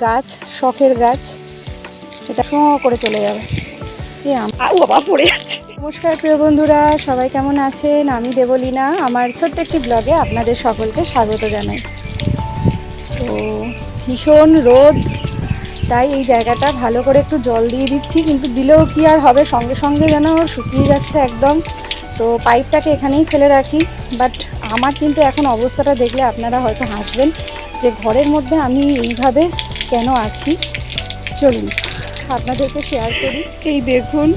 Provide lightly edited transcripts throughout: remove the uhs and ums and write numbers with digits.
গাছ, শখের গাছ, এটা করে চলে যাবে। বাবা পড়ে যাচ্ছে। নমস্কার প্রিয় বন্ধুরা, সবাই কেমন আছেন? আমি দেবলীনা, আমার ছোট্ট একটি ব্লগে আপনাদের সকলকে স্বাগত জানাই। তো ভীষণ রোদ, তাই এই জায়গাটা ভালো করে একটু জল দিয়ে দিচ্ছি, কিন্তু দিলেও কি আর হবে, সঙ্গে সঙ্গে যেন শুকিয়ে যাচ্ছে একদম। তো পাইপটাকে এখানেই ফেলে রাখি। বাট আমার কিন্তু এখন অবস্থাটা দেখলে আপনারা হয়তো হাসবেন যে ঘরের মধ্যে আমি এইভাবে কেন আছি। চলুন আপনাদেরকে শেয়ার করি। এই দেখুন,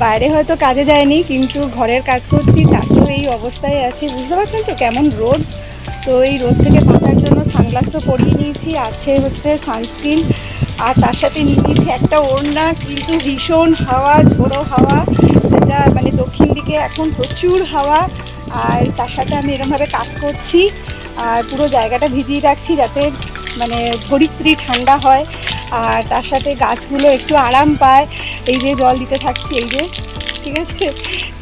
বাইরে হয়তো কাজে যায়নি, কিন্তু ঘরের কাজ করছি, তাতেও এই অবস্থায় আছি। বুঝতে পারছেন তো কেমন রোদ। তো এই রোদ থেকে বাঁচার জন্য সানগ্লাসও পরিয়ে নিয়েছি, আছে হচ্ছে সানস্ক্রিন, আর তার সাথে নিয়ে নিয়েছি একটা ওড়না। কিন্তু ভীষণ হাওয়া, ঝোড়ো হাওয়া, যেটা মানে দক্ষিণ দিকে এখন প্রচুর হাওয়া। আর তার সাথে আমি এরকমভাবে কাজ করছি আর পুরো জায়গাটা ভিজিয়ে রাখছি যাতে মানে ধরিত্রী ঠান্ডা হয়, আর তার সাথে গাছগুলো একটু আরাম পায়। এই যে জল দিতে থাকছি, এই যে, ঠিক আছে,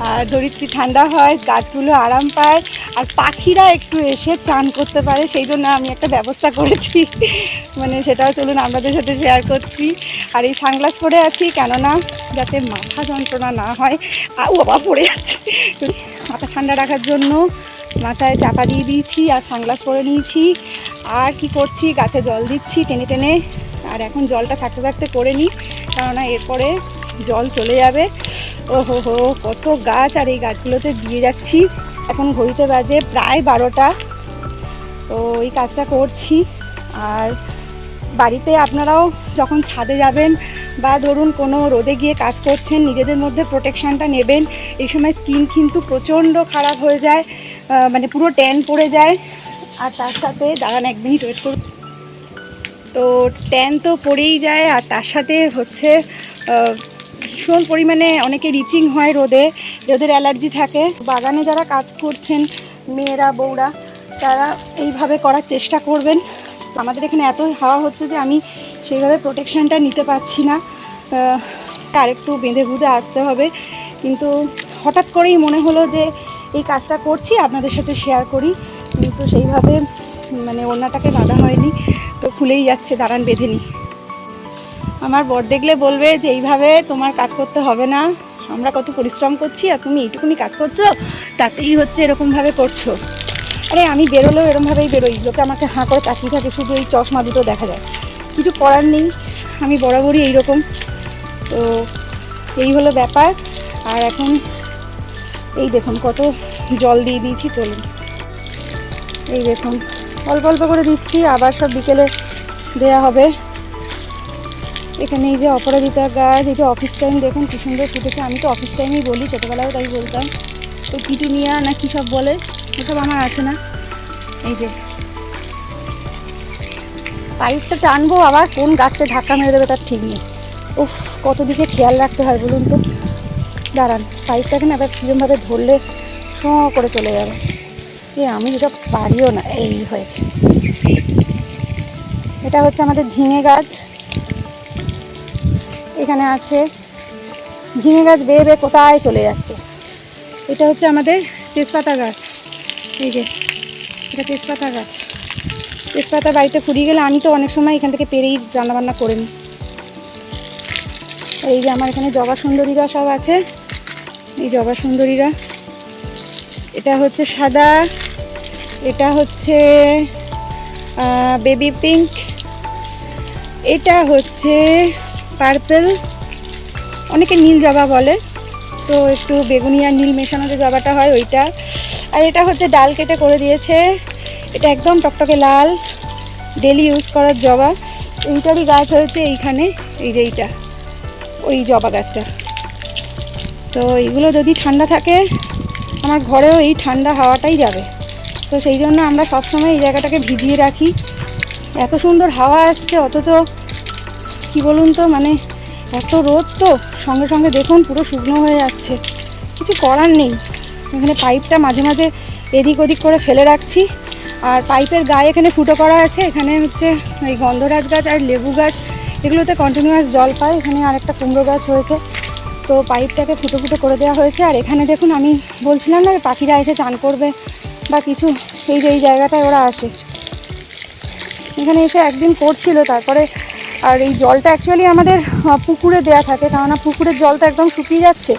আর ধরিত্রী ঠান্ডা হয়, গাছগুলো আরাম পায়, আর পাখিরা একটু এসে চান করতে পারে। সেই জন্য আমি একটা ব্যবস্থা করেছি, মানে সেটাও চলুন আপনাদের সাথে শেয়ার করছি। আর এই সানগ্লাস পরে আছি কেননা যাতে মাথা যন্ত্রণা না হয়। বাবা পড়ে যাচ্ছে। মাথা ঠান্ডা রাখার জন্য মাথায় চাপা দিয়ে দিয়েছি আর সানগ্লাস পরে নিয়েছি। আর কি করছি, গাছে জল দিচ্ছি টেনে টেনে। আর এখন জলটা থাকতে থাকতে করে নিই, কেননা এরপরে জল চলে যাবে। হো কত গাছ, আর এই গাছগুলোতে দিয়ে যাচ্ছি। এখন ঘড়িতে বাজে প্রায় 12টা। তো এই কাজটা করছি। আর বাড়িতে আপনারাও যখন ছাদে যাবেন বা ধরুন কোনো রোদে গিয়ে কাজ করছেন, নিজেদের মধ্যে প্রোটেকশানটা নেবেন। এই সময় স্কিন কিন্তু প্রচণ্ড খারাপ হয়ে যায়, মানে পুরো ট্যান পড়ে যায়। আর তার সাথে দাঁড়ান, 1 মিনিট ওয়েট করুন। তো ট্যান তো পড়েই যায়, আর তার সাথে হচ্ছে ভীষণ পরিমাণে অনেকে রিচিং হয় রোদে, যাদের অ্যালার্জি থাকে। বাগানে যারা কাজ করছেন মেয়েরা, বউরা, তারা এইভাবে করার চেষ্টা করবেন। আমাদের এখানে এত হাওয়া হচ্ছে যে আমি সেইভাবে প্রোটেকশানটা নিতে পারছি না, আরেকটু বেঁধে বুঁধে আসতে হবে। কিন্তু হঠাৎ করেই মনে হলো যে এই কাজটা করছি, আপনাদের সাথে শেয়ার করি। কিন্তু সেইভাবে মানে ওড়নাটাকে বাঁধা হয়নি, তো খুলেই যাচ্ছে। দাঁড়ান, বেঁধে নিই। আমার বর দেখলে বলবে যে এইভাবে তোমার কাজ করতে হবে না, আমরা কত পরিশ্রম করছি আর তুমি এইটুকুনি কাজ করছো, তাতেই হচ্ছে এরকমভাবে করছো। আরে আমি বেরোলেও এরকমভাবেই বেরোই, লোকে আমাকে হাঁ করে তাকিয়ে থাকে, শুধু এই চশমা দুটো দেখা যায়। কিছু করার নেই, আমি বরাবরই এইরকম। তো এই হলো ব্যাপার। আর এখন এই দেখুন কত জল দিয়ে দিয়েছি। চলুন, এই দেখুন অল্প অল্প করে দিচ্ছি, আবার সব বিকেলে দেওয়া হবে। এখানে এই যে অপরাজিতা গাছ, এই যে অফিস টাইম দেখুন কী সুন্দর ফুটেছে। আমি তো অফিস টাইমেই বলি, ছোটোবেলাও তাই বলতাম। তো পিটুনিয়া না কী সব বলে, এসব আমার আছে না। এই যে পাইপটা টানবো, আবার কোন গাছটা ধাক্কা মেরে দেবে তার ঠিক নেই। উফ, কত দিকে খেয়াল রাখতে হয় বলুন তো। দাঁড়ান, পাইপটাকে না আবার কীরকমভাবে ধরলে করে চলে যাবে। আমি যেটা পারিও না। এই হয়েছে, এটা হচ্ছে আমাদের ঝিঙে গাছ। এখানে আছে ঝিঙে গাছ, বেয়ে বেয়ে কোথায় চলে যাচ্ছে। এটা হচ্ছে আমাদের তেজপাতা গাছ। এই যে এটা তেজপাতা গাছ। তেজপাতা বাড়িতে ফুরিয়ে গেলে আমি তো অনেক সময় এখান থেকে পেরেই রান্নাবান্না করে নিই। এই যে আমার এখানে জবা সুন্দরীরা সব আছে, এই জবা সুন্দরীরা। এটা হচ্ছে সাদা, এটা হচ্ছে বেবি পিঙ্ক, এটা হচ্ছে পার্পল, অনেকে নীল জবা বলে, তো একটু বেগুনি আর নীল মেশানো যে জবাটা হয় ওইটা। আর এটা হচ্ছে ডাল কেটে করে দিয়েছে, এটা একদম টকটকে লাল, ডেলি ইউজ করার জবা। এইটারই গাছ হয়েছে এইখানে, এই যে এইটা ওই জবা গাছটা। তো এইগুলো যদি ঠান্ডা থাকে, আমার ঘরেও এই ঠান্ডা হাওয়াটাই যাবে। তো সেই জন্য আমরা সবসময় এই জায়গাটাকে ভিজিয়ে রাখি। এত সুন্দর হাওয়া আসছে, অথচ কি বলুন তো, মানে এত রোদ, তো সঙ্গে সঙ্গে দেখুন পুরো শুকনো হয়ে যাচ্ছে। কিছু করার নেই। এখানে পাইপটা মাঝে মাঝে এদিক ওদিক করে ফেলে রাখছি। আর পাইপের গায়ে এখানে ফুটো করা আছে, এখানে হচ্ছে এই গন্ধরাজ গাছ আর লেবু গাছ, এগুলোতে কন্টিনিউয়াস জল পায়। এখানে আর একটা কুমড়ো গাছ হয়েছে, তো পাইপটাকে ফুটো ফুটো করে দেওয়া হয়েছে। আর এখানে দেখুন, আমি বলছিলাম না পাখিরা এসে চান করবে বা কিছু, এই যে এই জায়গাটায় ওরা আসে। এখানে এসে একদিন করছিল, তারপরে আর এই জলটা অ্যাকচুয়ালি আমাদের পুকুরে দেয়া থাকে, কেননা পুকুরের জলটা একদম শুকিয়ে যাচ্ছে,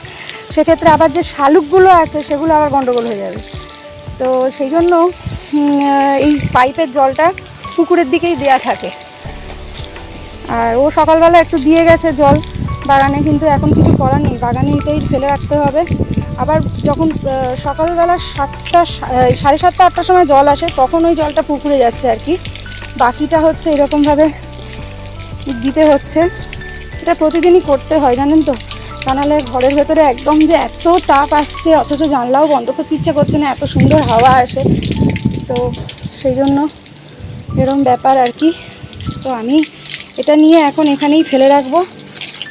সেক্ষেত্রে আবার যে শালুকগুলো আছে সেগুলো আবার গন্ডগোল হয়ে যাবে। তো সেই জন্য এই পাইপের জলটা পুকুরের দিকেই দেয়া থাকে। আর ও সকালবেলা একটু দিয়ে গেছে জল বাগানে, কিন্তু এখন কিছু করার নেই, বাগানে এটাই ফেলে রাখতে হবে। আবার যখন সকালবেলা 7টা 7:30 8টার সময় জল আসে, তখন ওই জলটা পুকুরে যাচ্ছে আর কি, বাকিটা হচ্ছে এরকমভাবে দিতে হচ্ছে। এটা প্রতিদিনই করতে হয় জানেন তো, তা নাহলে ঘরের ভেতরে একদম যে এত তাপ আসছে, অথচ জানলাও বন্ধ করতে ইচ্ছে করছে না, এত সুন্দর হাওয়া আসে, তো সেই জন্য এরকম ব্যাপার আর কি। তো আমি এটা নিয়ে এখন এখানেই ফেলে রাখবো,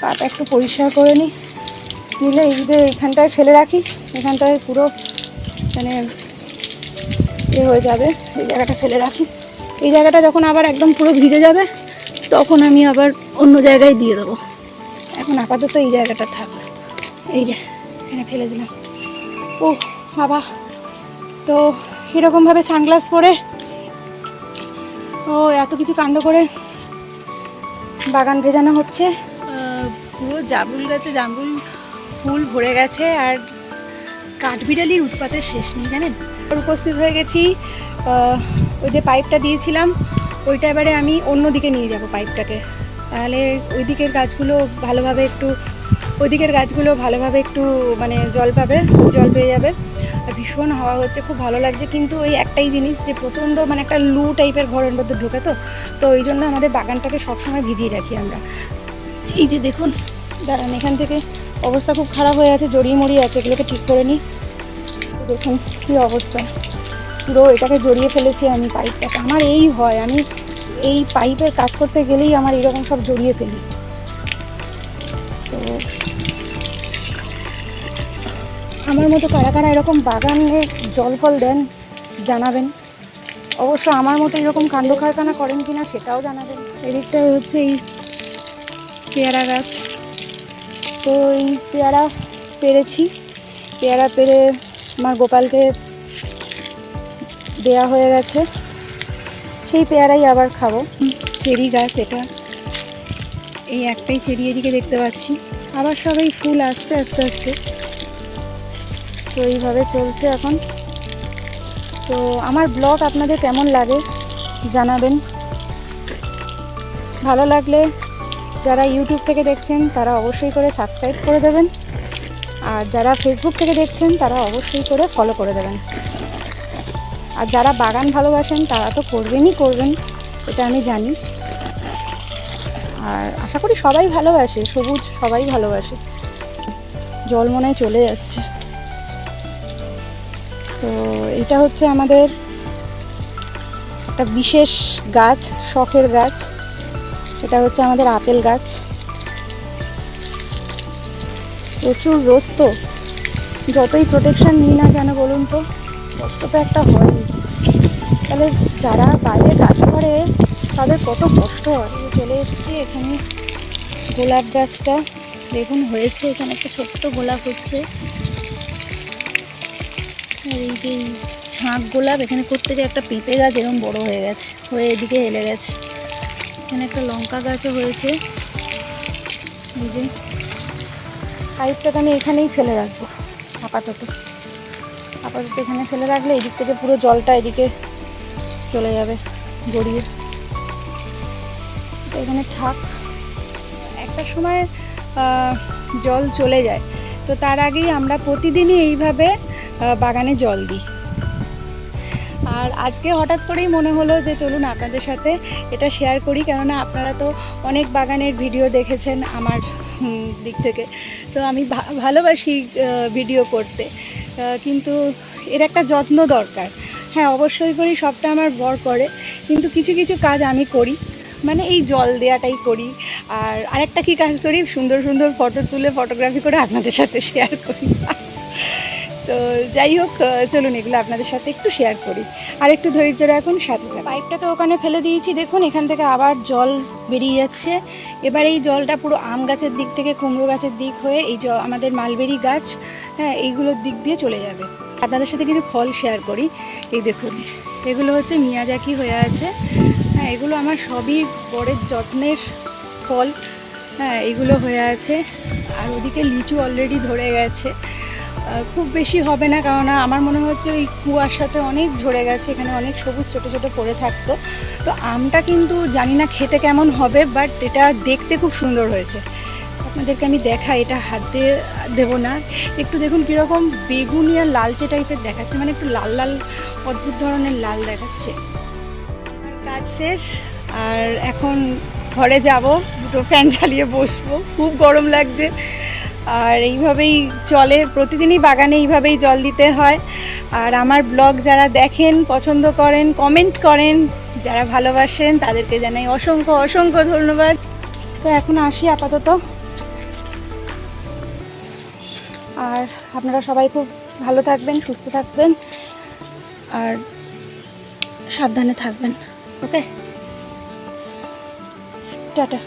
পাটা একটু পরিষ্কার করে নিলে এই যে এইখানটায় ফেলে রাখি, এখানটায় পুরো মানে হয়ে যাবে, এই জায়গাটা ফেলে রাখি। এই জায়গাটা যখন আবার একদম পুরো ভিজে যাবে তখন আমি আবার অন্য জায়গায় দিয়ে দেবো। এখন আপাতত এই জায়গাটা থাক, এই যে এখানে ফেলে দিলাম। ও বাবা, তো এরকমভাবে সানগ্লাস পরে ও এত কিছু কাণ্ড করে বাগান ভেজানো হচ্ছে। পুরো জামরুল গাছে জামরুল ফুল ভরে গেছে, আর কাঠবিড়ালির উৎপাতের শেষ নেই জানেন। উপস্থিত হয়ে গেছি, ওই যে পাইপটা দিয়েছিলাম ওইটা এবারে আমি অন্য দিকে নিয়ে যাব পাইপটাকে, তাহলে ওই দিকের গাছগুলো ভালোভাবে একটু মানে জল পেয়ে যাবে। আর ভীষণ হাওয়া হচ্ছে, খুব ভালো লাগছে, কিন্তু ওই একটাই জিনিস যে প্রচণ্ড মানে একটা লু টাইপের ঘরের মধ্যে ঢোকে, তো ওই জন্য আমাদের বাগানটাকে সবসময় ভিজিয়ে রাখি আমরা। এই যে দেখুন, দাঁড়ান, এখান থেকে অবস্থা খুব খারাপ হয়ে আছে, জড়িয়ে মরিয়ে আছে, এগুলোকে ঠিক করে নিই। দেখুন কী অবস্থা, পুরো এটাকে জড়িয়ে ফেলেছি আমি পাইপটাকে। আমার এই হয়, আমি এই পাইপের কাজ করতে গেলেই আমার এরকম সব জড়িয়ে ফেলি। তো আমার মতো কারা কারা এরকম বাগানে জল ফল দেন জানাবেন, অবশ্য আমার মতো এরকম কাণ্ড কারখানা করেন কিনা সেটাও জানাবেন। এদিকটায় হচ্ছে এই পেয়ারা গাছ, তো এই পেয়ারা পেরে আমার গোপালকে দেয়া হয়ে গেছে, সেই পেয়ারাই আবার খাবো। চেরি গাছ, এটা এই একটাই চেরি এদিকে দেখতে পাচ্ছি, আবার সবাই ফুল আসছে আস্তে আস্তে। তো এইভাবে চলছে এখন। তো আমার ব্লগ আপনাদের কেমন লাগে জানাবেন, ভালো লাগলে যারা ইউটিউব থেকে দেখছেন তারা অবশ্যই করে সাবস্ক্রাইব করে দেবেন, আর যারা ফেসবুক থেকে দেখছেন তারা অবশ্যই করে ফলো করে দেবেন। আর যারা বাগান ভালোবাসেন তারা তো করবেন, এটা আমি জানি, আর আশা করি সবাই ভালোবাসে, সবুজ সবাই ভালোবাসে। জল মনে হয় চলে যাচ্ছে। তো এটা হচ্ছে আমাদের একটা বিশেষ গাছ, শখের গাছ, এটা হচ্ছে আমাদের আপেল গাছ। প্রচুর রোদ, তো যতই প্রোটেকশান নিই না কেন বলুন তো, কষ্ট তো একটা হয়। তাহলে যারা বাইরে কাজ করে তাদের কত কষ্ট হয়। চলে এসছি এখানে, গোলাপ গাছটা দেখুন হয়েছে, এখানে একটা ছোট্ট গোলাপ হচ্ছে, এই যে ঝাঁক গোলাপ, এখানে করতে গিয়ে একটা পেঁপে গাছ এরকম বড় হয়ে গেছে, হয়ে এদিকে হেলে গেছে। এখানে একটা লঙ্কা গাছও হয়েছে। এই যে পাইপটাকে আমি এখানেই ফেলে রাখবো আপাতত এখানে ফেলে রাখলে এদিক থেকে পুরো জলটা এদিকে চলে যাবে গড়িয়ে, এখানে থাক। একটা সময় জল চলে যায়, তো তার আগেই আমরা প্রতিদিনই এইভাবে বাগানে জল দিই। আর আজকে হঠাৎ করেই মনে হলো যে চলুন আপনাদের সাথে এটা শেয়ার করি, কেননা আপনারা তো অনেক বাগানের ভিডিও দেখেছেন আমার দিক থেকে, তো আমি ভালোবাসি ভিডিও করতে, কিন্তু এর একটা যত্ন দরকার। হ্যাঁ অবশ্যই করি, সবটা আমার বর করে, কিন্তু কিছু কিছু কাজ আমি করি, মানে এই জল দেওয়াটাই করি। আর আরেকটা কী কাজ করি, সুন্দর সুন্দর ফটো তুলে ফটোগ্রাফি করে আপনাদের সাথে শেয়ার করি। তো যাই হোক, চলুন এগুলো আপনাদের সাথে একটু শেয়ার করি, আর একটু ধৈর্য রাখুন সাথে। পাইপটাকে ওখানে ফেলে দিয়েছি, দেখুন এখান থেকে আবার জল বেরিয়ে যাচ্ছে। এবার এই জলটা পুরো আম গাছের দিক থেকে কুমড়ো গাছের দিক হয়ে এই আমাদের মালবেরি গাছ, হ্যাঁ এইগুলোর দিক দিয়ে চলে যাবে। আপনাদের সাথে কিছু ফল শেয়ার করি। এই দেখুন, এগুলো হচ্ছে মিয়াজাকি হয়ে আছে, হ্যাঁ, এগুলো আমার সবই বরের যত্নের ফল। হ্যাঁ, এগুলো হয়ে আছে। আর ওদিকে লিচু অলরেডি ধরে গেছে। খুব বেশি হবে না, কারণ আমার মনে হচ্ছে ওই কুয়াশাতে অনেক ঝরে গেছে, এখানে অনেক সবুজ ছোটো ছোটো পড়ে থাকতো। তো আমটা কিন্তু জানি না খেতে কেমন হবে, বাট এটা দেখতে খুব সুন্দর হয়েছে। আপনাদেরকে আমি দেখাই, এটা হাত দিয়ে দেবো না। একটু দেখুন কীরকম বেগুনি আর লালচে টাইপের দেখাচ্ছে, মানে একটু লাল লাল অদ্ভুত ধরনের লাল দেখাচ্ছে। কাজ শেষ, আর এখন ঘরে যাব, দুটো ফ্যান চালিয়ে বসবো, খুব গরম লাগছে। আর এইভাবেই চলে, প্রতিদিনই বাগানে এইভাবেই জল দিতে হয়। আর আমার ব্লগ যারা দেখেন, পছন্দ করেন, কমেন্ট করেন, যারা ভালোবাসেন, তাদেরকে জানাই অসংখ্য অসংখ্য ধন্যবাদ। তো এখন আসি আপাতত। আর আপনারা সবাই খুব ভালো থাকবেন, সুস্থ থাকবেন, আর সাবধানে থাকবেন। ওকে, টাটা।